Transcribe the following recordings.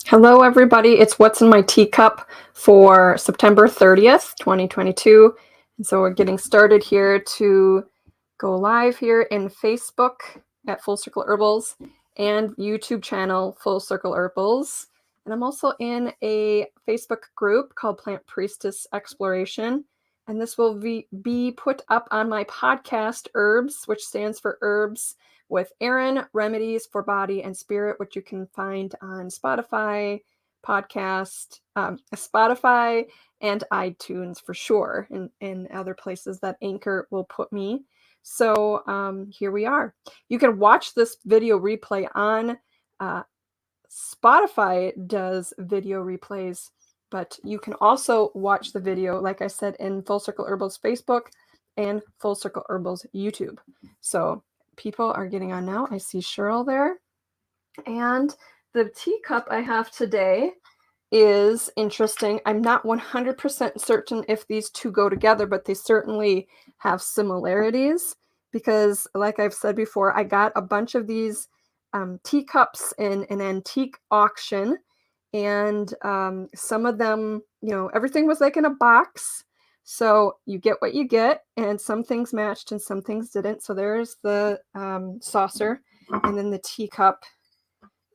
Hello, everybody. It's What's in My Teacup for September 30th, 2022. And so we're getting started here to go live here in Facebook at Full Circle Herbals and YouTube channel Full Circle Herbals. And I'm also in a Facebook group called Plant Priestess Exploration. And this will be put up on my podcast, Herbs, which stands for Herbs with Erin, Remedies for Body and Spirit, which you can find on Spotify, Spotify and iTunes for sure, and other places that Anchor will put me. So here we are. You can watch this video replay on Spotify does video replays, but you can also watch the video, like I said, in Full Circle Herbals Facebook and Full Circle Herbals YouTube. So people are getting on now. I see Cheryl there. And the teacup I have today is interesting. I'm not 100% certain if these two go together, but they certainly have similarities because, like I've said before, I got a bunch of these teacups in an antique auction, and some of them, everything was like in a box. So you get what you get, and some things matched and some things didn't. So there's the saucer, and then the teacup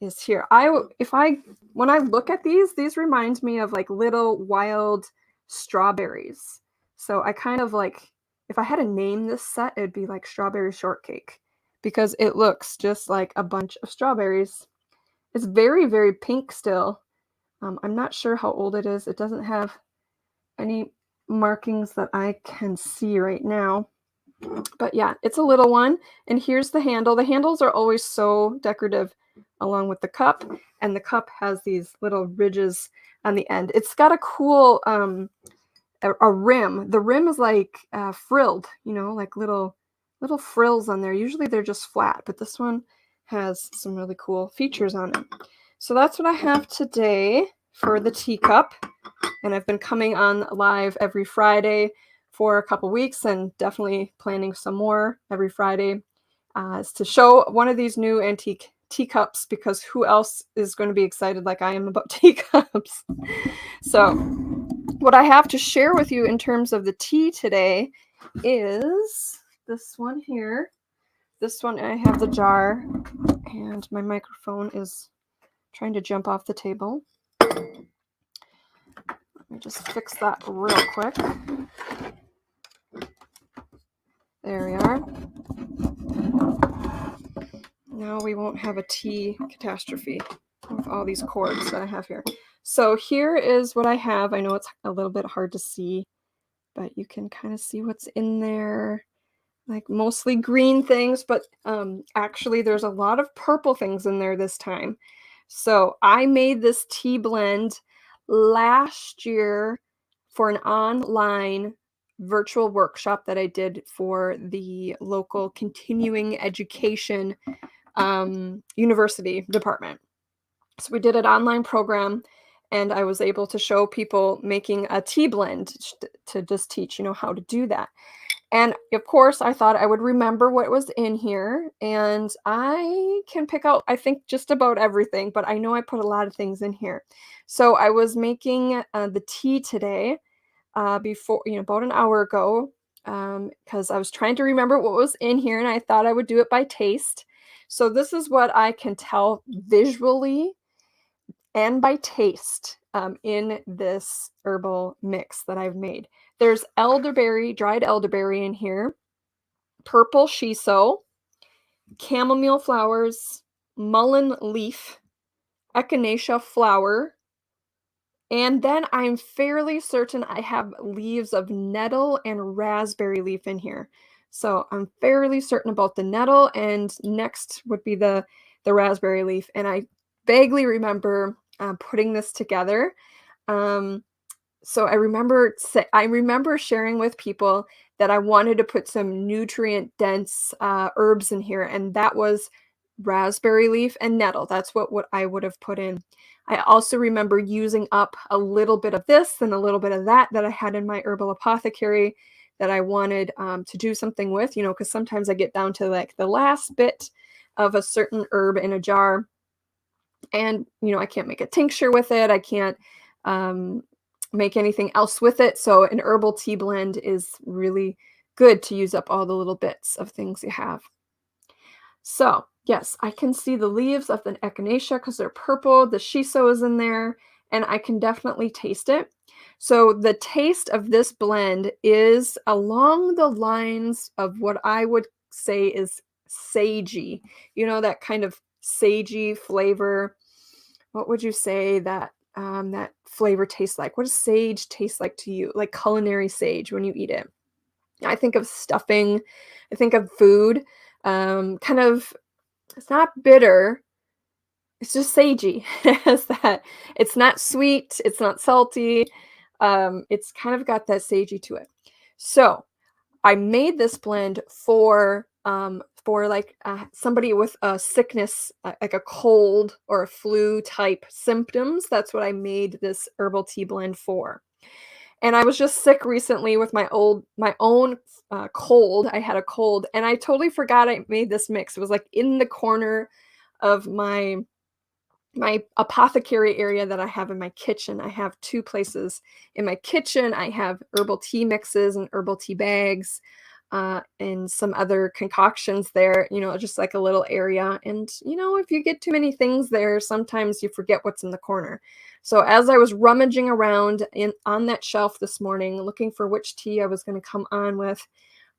is here. When I look at these remind me of like little wild strawberries. So I kind of like, if I had to name this set, it'd be like strawberry shortcake because it looks just like a bunch of strawberries. It's very, very pink still. I'm not sure how old it is. It doesn't have any markings that I can see right now. But yeah, it's a little one. And here's the handle. The handles are always so decorative along with the cup. And the cup has these little ridges on the end. It's got a cool a rim. The rim is like frilled, like little frills on there. Usually they're just flat, but this one has some really cool features on it. So that's what I have today for the teacup. And I've been coming on live every Friday for a couple weeks and definitely planning some more every Friday is to show one of these new antique teacups, because who else is going to be excited like I am about teacups? So what I have to share with you in terms of the tea today is this one here. This one, I have the jar, and my microphone is trying to jump off the table. Let me just fix that real quick. There we are. Now we won't have a tea catastrophe with all these cords that I have here. So here is what I have. I know it's a little bit hard to see, but you can kind of see what's in there. Like mostly green things, but actually there's a lot of purple things in there this time. So I made this tea blend last year for an online virtual workshop that I did for the local continuing education university department. So we did an online program, and I was able to show people making a tea blend to just teach, how to do that. And of course, I thought I would remember what was in here, and I can pick out, I think, just about everything, but I know I put a lot of things in here. So I was making the tea today before, about an hour ago, because I was trying to remember what was in here, and I thought I would do it by taste. So this is what I can tell visually and by taste in this herbal mix that I've made. There's elderberry, dried elderberry in here, purple shiso, chamomile flowers, mullein leaf, echinacea flower, and then I'm fairly certain I have leaves of nettle and raspberry leaf in here. So I'm fairly certain about the nettle, and next would be the raspberry leaf. And I vaguely remember putting this together. So I remember sharing with people that I wanted to put some nutrient dense herbs in here, and that was raspberry leaf and nettle. That's what I would have put in. I also remember using up a little bit of this and a little bit of that I had in my herbal apothecary that I wanted to do something with, because sometimes I get down to like the last bit of a certain herb in a jar, And, I can't make a tincture with it. I can't um, make anything else with it. So an herbal tea blend is really good to use up all the little bits of things you have. So, yes, I can see the leaves of the echinacea because they're purple. The shiso is in there, and I can definitely taste it. So, the taste of this blend is along the lines of what I would say is sagey. That kind of sagey flavor. What would you say that flavor tastes like? What does sage taste like to you? Like culinary sage when you eat it? I think of stuffing. I think of food. Kind of it's not bitter, it's just sagey. It has that it's not sweet, it's not salty, it's kind of got that sagey to it. So, I made this blend for, like, somebody with a sickness, like a cold or a flu type symptoms. That's what I made this herbal tea blend for. And I was just sick recently with my own, cold. I had a cold, and I totally forgot I made this mix. It was, like, in the corner of my apothecary area that I have in my kitchen. I have 2 places in my kitchen. I have herbal tea mixes and herbal tea bags, and some other concoctions there, just like a little area. And, if you get too many things there, sometimes you forget what's in the corner. So as I was rummaging around on that shelf this morning, looking for which tea I was going to come on with,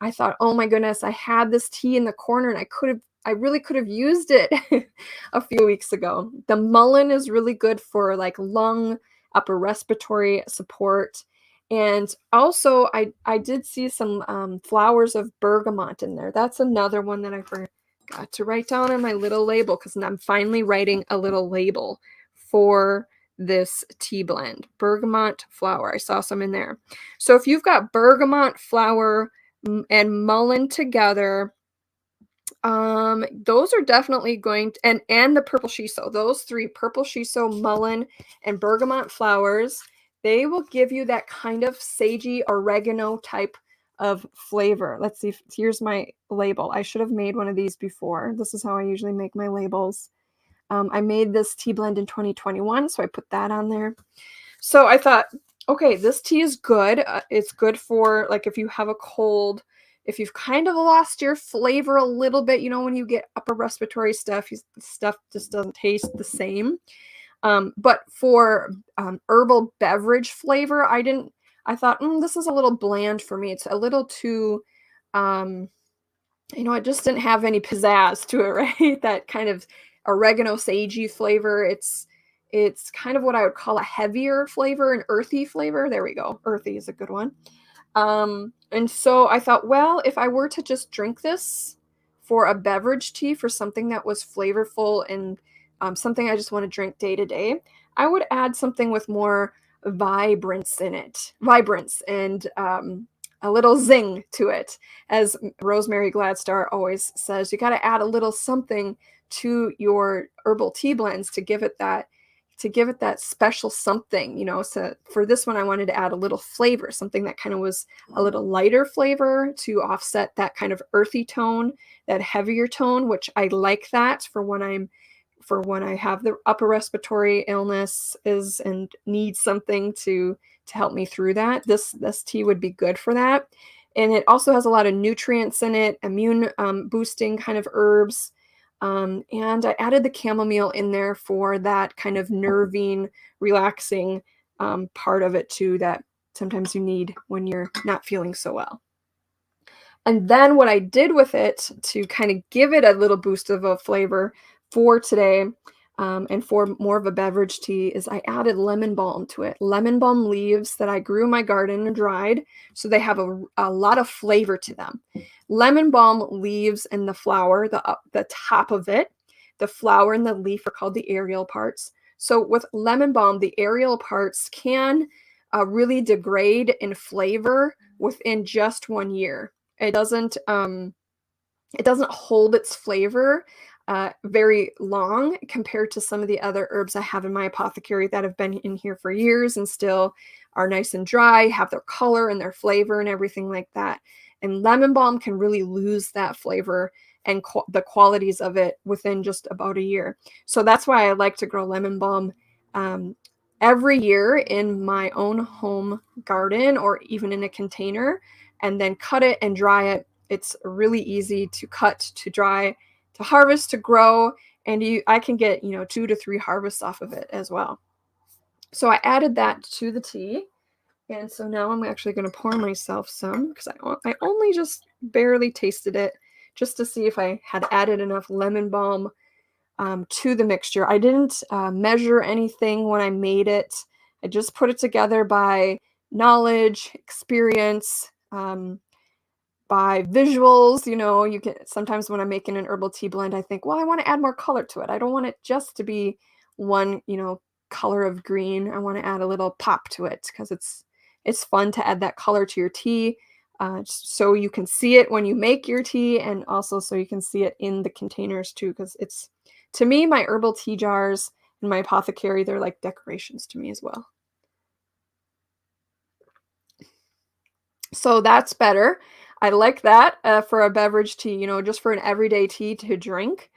I thought, "Oh my goodness, I had this tea in the corner and I really could have used it a few weeks ago." The mullein is really good for like lung, upper respiratory support. And also I did see some flowers of bergamot in there. That's another one that I forgot to write down on my little label because I'm finally writing a little label for this tea blend. Bergamot flower. I saw some in there. So if you've got bergamot flower and mullein together, those are definitely going to, and the purple shiso, those 3, purple shiso, mullein, and bergamot flowers, they will give you that kind of sagey oregano type of flavor. Let's see, here's my label. I should have made one of these before. This is how I usually make my labels. I made this tea blend in 2021, so I put that on there. So I thought, okay, this tea is good. It's good for like if you have a cold, if you've kind of lost your flavor a little bit, when you get upper respiratory stuff, stuff just doesn't taste the same. But for herbal beverage flavor, I thought, this is a little bland for me. It's a little too, it just didn't have any pizzazz to it, right? That kind of oregano sagey flavor. It's kind of what I would call a heavier flavor, an earthy flavor. There we go. Earthy is a good one. And so I thought, well, if I were to just drink this for a beverage tea, for something that was flavorful and something I just want to drink day to day, I would add something with more vibrance in it, and a little zing to it. As Rosemary Gladstar always says, you got to add a little something to your herbal tea blends to give it that special something. So for this one, I wanted to add a little flavor, something that kind of was a little lighter flavor to offset that kind of earthy tone, that heavier tone, which I like that for when I have the upper respiratory illness and need something to help me through that. This tea would be good for that. And it also has a lot of nutrients in it, immune boosting kind of herbs. And I added the chamomile in there for that kind of nerving, relaxing part of it too, that sometimes you need when you're not feeling so well. And then what I did with it to kind of give it a little boost of a flavor for today, and for more of a beverage tea, is I added lemon balm to it. Lemon balm leaves that I grew in my garden and dried, so they have a lot of flavor to them. Lemon balm leaves and the flower, the top of it, the flower and the leaf are called the aerial parts. So with lemon balm, the aerial parts can really degrade in flavor within just 1 year. It doesn't hold its flavor very long compared to some of the other herbs I have in my apothecary that have been in here for years and still are nice and dry, have their color and their flavor and everything like that. And lemon balm can really lose that flavor and the qualities of it within just about a year. So that's why I like to grow lemon balm every year in my own home garden or even in a container, and then cut it and dry it. It's really easy to cut, to dry, to harvest, to grow, and I can get 2 to 3 harvests off of it as well. So I added that to the tea, and so now I'm actually going to pour myself some, because I only just barely tasted it just to see if I had added enough lemon balm to the mixture. I didn't measure anything when I made it. I just put it together by knowledge, experience, by visuals. You can sometimes, when I'm making an herbal tea blend, I think, well, I want to add more color to it. I don't want it just to be one, color of green. I want to add a little pop to it, because it's fun to add that color to your tea, so you can see it when you make your tea, and also so you can see it in the containers too, because to me, my herbal tea jars and my apothecary, they're like decorations to me as well. So that's better. I like that for a beverage tea, just for an everyday tea to drink.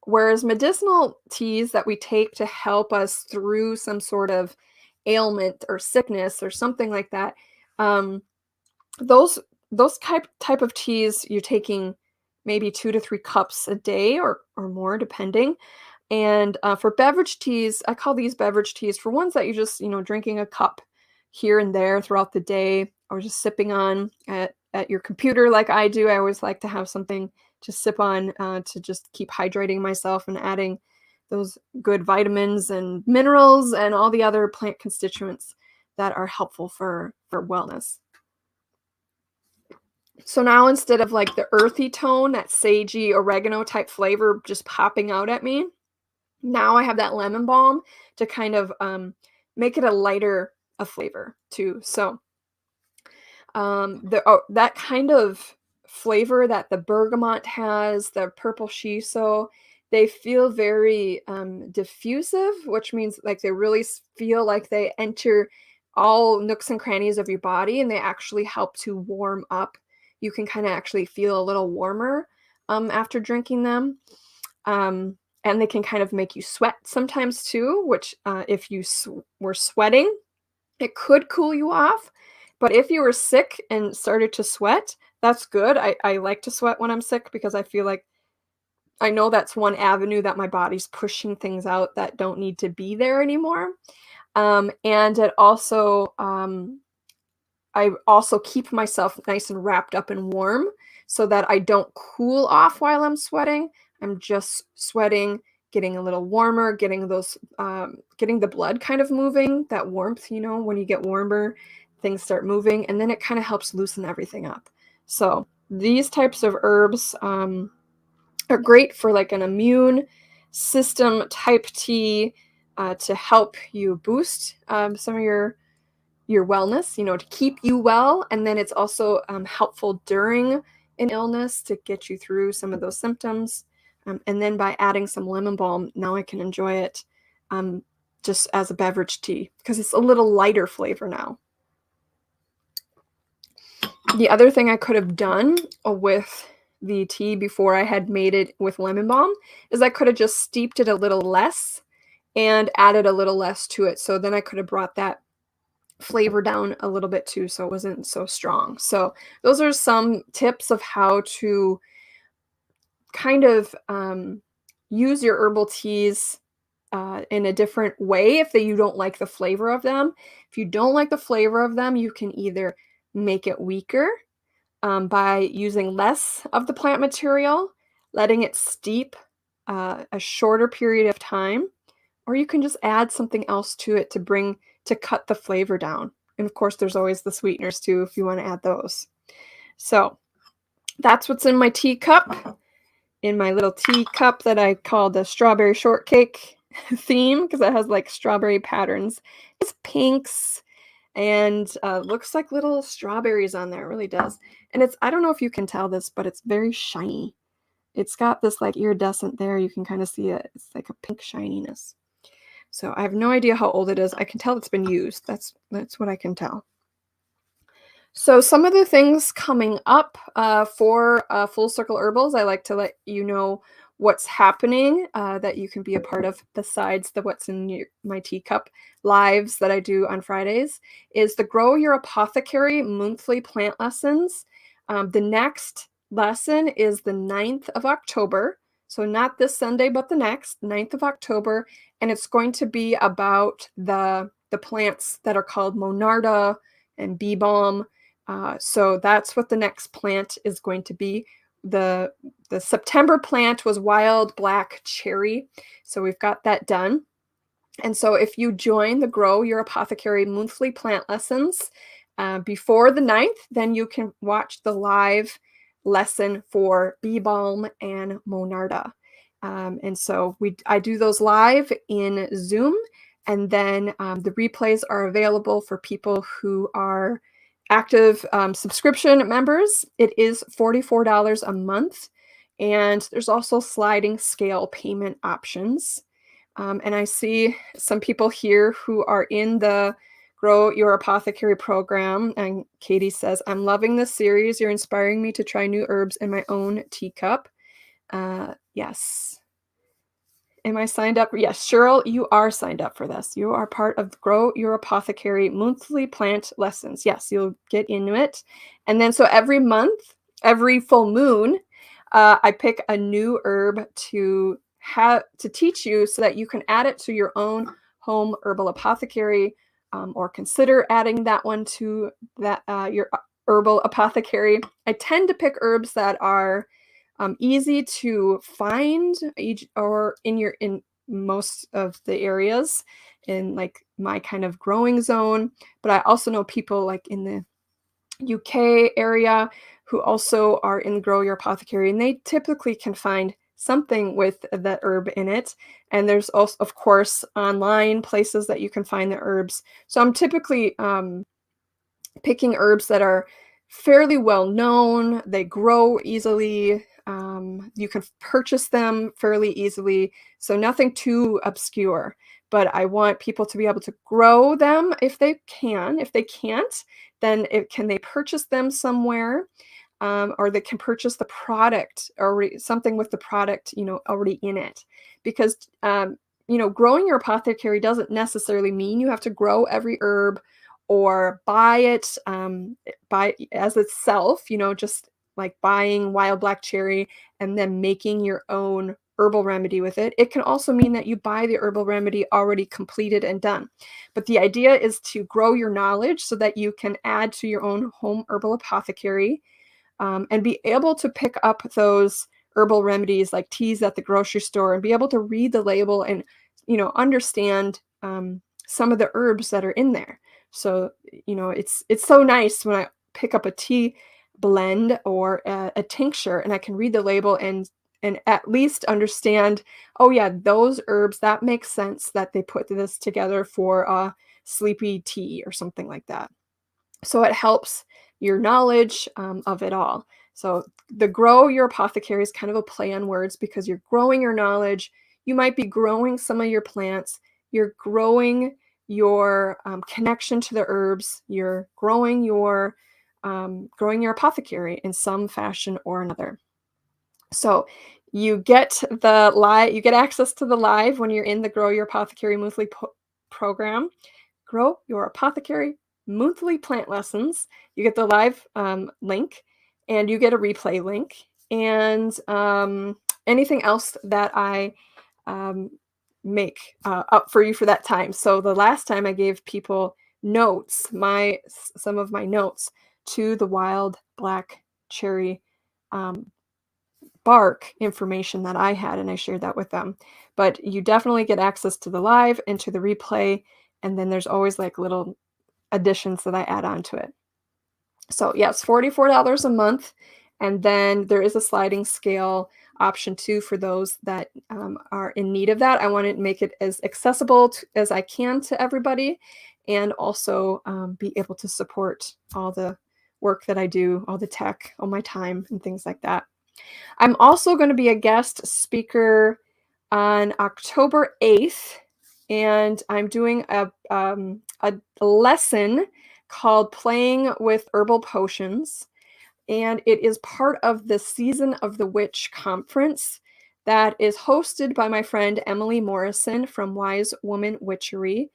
Whereas medicinal teas that we take to help us through some sort of ailment or sickness or something like that, those type of teas, you're taking maybe 2 to 3 cups a day or more, depending. And for beverage teas, I call these beverage teas for ones that you just, drinking a cup here and there throughout the day, or just sipping on at your computer like I do. I always like to have something to sip on to just keep hydrating myself and adding those good vitamins and minerals and all the other plant constituents that are helpful for wellness. So now, instead of like the earthy tone, that sagey oregano type flavor just popping out at me, now I have that lemon balm to kind of make it a lighter flavor too. So that kind of flavor that the bergamot has, the purple shiso, they feel very diffusive, which means like they really feel like they enter all nooks and crannies of your body, and they actually help to warm up. You can kind of actually feel a little warmer after drinking them. And they can kind of make you sweat sometimes too, which if you were sweating, it could cool you off. But if you were sick and started to sweat, that's good. I like to sweat when I'm sick, because I feel like I know that's one avenue that my body's pushing things out that don't need to be there anymore. And it also, I also keep myself nice and wrapped up and warm, so that I don't cool off while I'm sweating. I'm just sweating, getting a little warmer, getting those, getting the blood kind of moving, that warmth, when you get warmer, things start moving, and then it kind of helps loosen everything up. So these types of herbs are great for like an immune system type tea, to help you boost some of your wellness, to keep you well. And then it's also helpful during an illness to get you through some of those symptoms. And then by adding some lemon balm, now I can enjoy it just as a beverage tea, because it's a little lighter flavor now. The other thing I could have done with the tea before I had made it with lemon balm is I could have just steeped it a little less and added a little less to it. So then I could have brought that flavor down a little bit too, so it wasn't so strong. So those are some tips of how to kind of use your herbal teas in a different way if you don't like the flavor of them. If you don't like the flavor of them, you can either make it weaker by using less of the plant material, letting it steep a shorter period of time, or you can just add something else to it to cut the flavor down. And of course, there's always the sweeteners too, if you want to add those. So that's what's in my teacup, in my little teacup that I call the strawberry shortcake theme, because it has like strawberry patterns. It's pinks and looks like little strawberries on there. It really does. And I don't know if you can tell this, but it's very shiny. It's got this like iridescent there. You can kind of see it. It's like a pink shininess. So I have no idea how old it is. I can tell it's been used. That's what I can tell. So some of the things coming up for Full Circle Herbals, I like to let you know what's happening that you can be a part of besides the What's in My Teacup lives that I do on Fridays, is the Grow Your Apothecary monthly plant lessons. The next lesson is the 9th of October. So not this Sunday, but the next, 9th of October. And it's going to be about the plants that are called Monarda and bee balm. So that's what the next plant is going to be. The September plant was wild black cherry. So we've got that done. And so if you join the Grow Your Apothecary monthly plant lessons before the 9th, then you can watch the live lesson for bee balm and Monarda. And so I do those live in Zoom, and then the replays are available for people who are active subscription members. It is $44 a month, and there's also sliding scale payment options. And I see some people here who are in the Grow Your Apothecary program. And Katie says, I'm loving this series. You're inspiring me to try new herbs in my own teacup. Yes. Am I signed up? Yes, Cheryl, you are signed up for this. You are part of Grow Your Apothecary monthly plant lessons. Yes, you'll get into it. And then so every month, every full moon, I pick a new herb to teach you so that you can add it to your own home herbal apothecary, or consider adding that one to that your herbal apothecary. I tend to pick herbs that are easy to find or in most of the areas in like my kind of growing zone. But I also know people like in the UK area who also are in Grow Your Apothecary, and they typically can find something with that herb in it. And there's also, of course, online places that you can find the herbs. So I'm typically picking herbs that are fairly well known, they grow easily, you can purchase them fairly easily, so nothing too obscure. But I want people to be able to grow them if they can. If they can't, then can they purchase them somewhere, or they can purchase the product or something with the product, already in it. Because growing your apothecary doesn't necessarily mean you have to grow every herb or buy it by as itself, just like buying wild black cherry and then making your own herbal remedy with it. It can also mean that you buy the herbal remedy already completed and done. But the idea is to grow your knowledge so that you can add to your own home herbal apothecary, and be able to pick up those herbal remedies like teas at the grocery store and be able to read the label and understand some of the herbs that are in there. So it's so nice when I pick up a tea blend or a tincture and I can read the label and at least understand, oh yeah, those herbs, that makes sense that they put this together for a sleepy tea or something like that. So it helps your knowledge of it all. So the Grow Your Apothecary is kind of a play on words because you're growing your knowledge. You might be growing some of your plants. You're growing your connection to the herbs. You're growing your apothecary in some fashion or another. So you get you get access to the live when you're in the Grow Your Apothecary monthly program. Grow Your Apothecary monthly plant lessons. You get the live link, and you get a replay link, and anything else that I make up for you for that time. So the last time I gave people notes, some of my notes to the wild black cherry bark information that I had, and I shared that with them. But you definitely get access to the live and to the replay, and then there's always like little additions that I add on to it. So yes, $44 a month, and then there is a sliding scale option too for those that are in need of that. I want to make it as accessible as I can to everybody, and also be able to support all the work that I do, all the tech, all my time, and things like that. I'm also going to be a guest speaker on October 8th, and I'm doing a lesson called Playing with Herbal Potions, and it is part of the Season of the Witch conference that is hosted by my friend Emily Morrison from Wise Woman Witchery.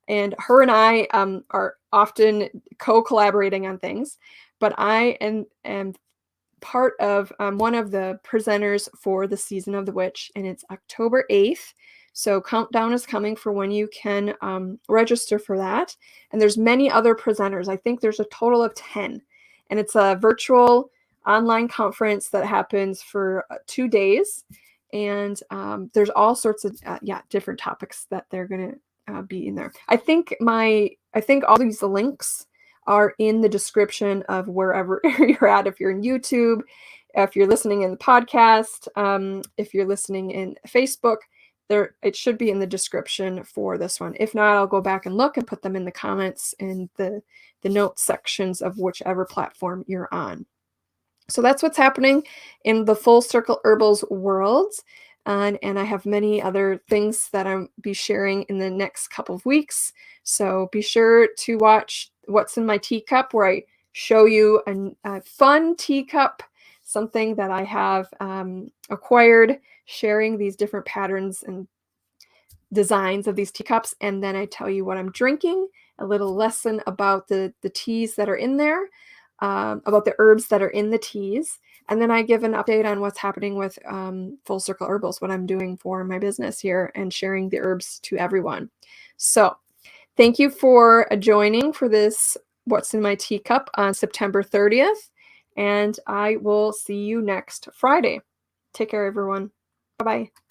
And her and I are often co-collaborating on things, but I am part of one of the presenters for the Season of the Witch, and it's October 8th. So countdown is coming for when you can register for that. And there's many other presenters. I think there's a total of 10. And it's a virtual online conference that happens for 2 days. And there's all sorts of different topics that they're going to be in there. I think all these links are in the description of wherever you're at. If you're in YouTube, if you're listening in the podcast, if you're listening in Facebook, it should be in the description for this one. If not, I'll go back and look and put them in the comments in the notes sections of whichever platform you're on. So that's what's happening in the Full Circle Herbals world. And I have many other things that I'll be sharing in the next couple of weeks. So be sure to watch What's in My Teacup, where I show you a fun teacup, something that I have acquired, sharing these different patterns and designs of these teacups. And then I tell you what I'm drinking, a little lesson about the teas that are in there, about the herbs that are in the teas. And then I give an update on what's happening with Full Circle Herbals, what I'm doing for my business here, and sharing the herbs to everyone. So thank you for joining for this What's in My Teacup on September 30th. And I will see you next Friday. Take care, everyone. Bye-bye.